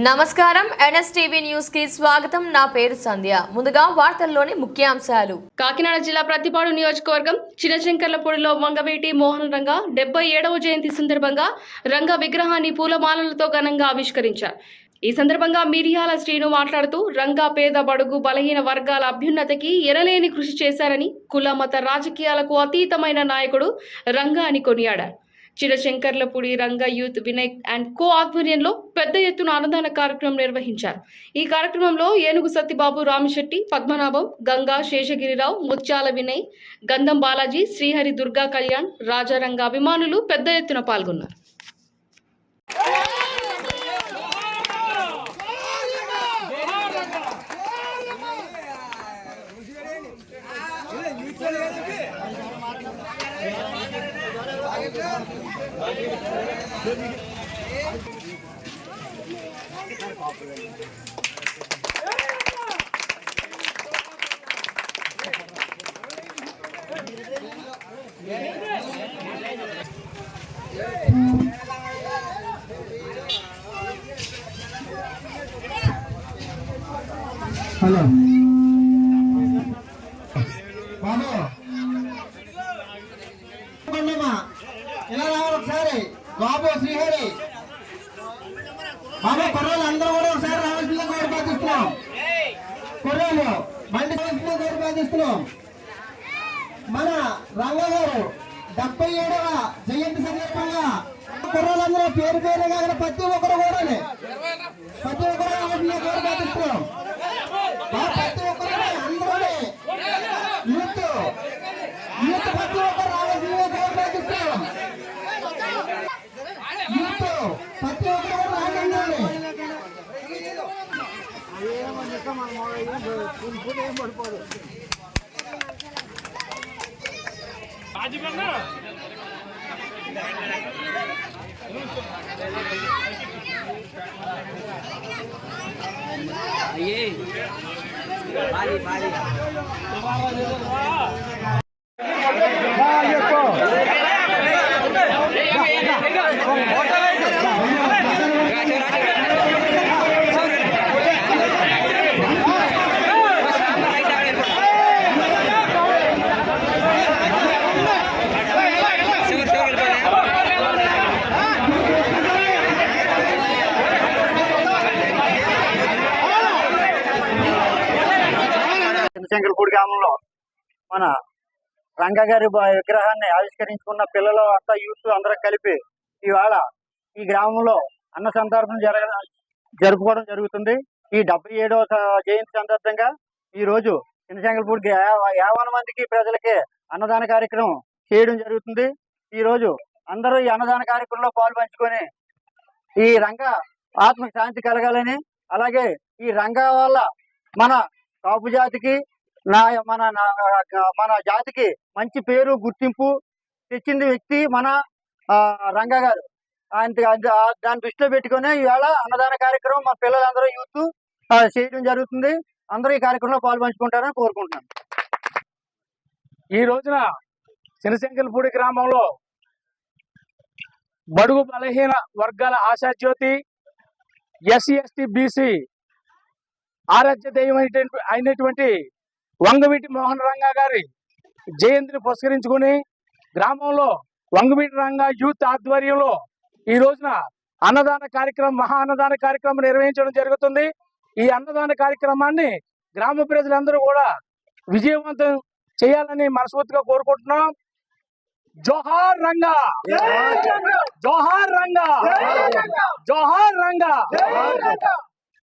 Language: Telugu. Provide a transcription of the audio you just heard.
నమస్కారం ఎన్ఎస్టీవీ న్యూస్ కి స్వాగతం. నా పేరు సంధ్య. ముందుగా వార్తల్లోని ముఖ్యాంశాలు. కాకినాడ జిల్లా ప్రతిపాడు నియోజకవర్గం చిన్నశంకర్లపూడిలో వంగవీటి మోహన్ రంగ 77వ జయంతి సందర్భంగా రంగ విగ్రహాన్ని పూలమాలలతో ఘనంగా ఆవిష్కరించారు. ఈ సందర్భంగా మిరియాల శ్రీను మాట్లాడుతూ రంగా పేద బడుగు బలహీన వర్గాల అభ్యున్నతికి ఎనలేని కృషి చేశారని, కుల మత రాజకీయాలకు అతీతమైన నాయకుడు రంగా అని కొనియాడారు. చిన్నశంకర్లపూడి రంగ యూత్ వినయ్ అండ్ కో ఆధ్వర్యంలో పెద్ద ఎత్తున అన్నదాన కార్యక్రమం నిర్వహించారు. ఈ కార్యక్రమంలో ఏనుగు సత్యబాబు, రామిశెట్టి, పద్మనాభం, గంగా, శేషగిరిరావు, ముత్యాల వినయ్, గంధం బాలాజీ, శ్రీహరి, దుర్గా కళ్యాణ్, రాజారంగ అభిమానులు పెద్ద ఎత్తున పాల్గొన్నారు. హలో బాబు ఇలా రావాలి ఒకసారి. బాబు, శ్రీహరి బాబు, కుర్రోళ్ళు అందరూ కూడా ఒకసారి రావాల్సిందిగా కోరిపాటిస్తున్నాం. కుర్రోళ్ళు బండి కోరిపాటిస్తున్నాం. మన రంగ గారు 77వ జయంతి సందర్భంగా కుర్రోళ్ళందరూ పేరు పేరుగా ప్రతి ఒక్కరు కూడా రావాల్సిందిగా కోరిపాటిస్తున్నాం. ప్రతి ఒక్కరు అందరూ యూత్ ప్రతి ఒక్కరు రావాల్సిందిగా కోరిపాటిస్తున్నాం. ప్రతి ఒక్కరు రాగండి. చిన్నశంకర్లపూడి గ్రామంలో మన రంగా గారి విగ్రహాన్ని ఆవిష్కరించుకున్న పిల్లలు అంతా యూత్ అందరూ కలిపి ఇవాళ ఈ గ్రామంలో అన్న సందర్భం జరుపుకోవడం జరుగుతుంది. ఈ 77వ జయంతి సందర్భంగా ఈ రోజు చిన్నశంకర్లపూడి 50 మందికి ప్రజలకి అన్నదాన కార్యక్రమం చేయడం జరుగుతుంది. ఈ రోజు అందరూ ఈ అన్నదాన కార్యక్రమంలో పాలు పంచుకొని ఈ రంగా ఆత్మకి శాంతి కలగాలని, అలాగే ఈ రంగా వల్ల మన కాపు జాతికి మన జాతికి మంచి పేరు గుర్తింపు తెచ్చింది వ్యక్తి మన రంగా గారు. దాన్ని దృష్టిలో పెట్టుకుని ఇవాళ అన్నదాన కార్యక్రమం మా పిల్లలందరూ యూత్ చేయడం జరుగుతుంది. అందరూ ఈ కార్యక్రమంలో పాల్పంచుకుంటారని కోరుకుంటున్నాను. ఈ రోజున చిన్నశంకర్లపూడి గ్రామంలో బడుగు బలహీన వర్గాల ఆశాజ్యోతి, ఎస్సీ ఎస్టీ బీసీ ఆరాధ్య దైవం అయినటువంటి వంగవీటి మోహన్ రంగా గారి జయంతిని పురస్కరించుకుని గ్రామంలో వంగవీటి రంగా యూత్ ఆధ్వర్యంలో ఈ రోజున అన్నదాన కార్యక్రమం, మహా అన్నదాన కార్యక్రమం నిర్వహించడం జరుగుతుంది. ఈ అన్నదాన కార్యక్రమాన్ని గ్రామ ప్రజలందరూ కూడా విజయవంతం చేయాలని మనస్ఫూర్తిగా కోరుకుంటున్నాం. జోహార్ రంగా, జోహార్ రంగా, జోహార్ రంగా.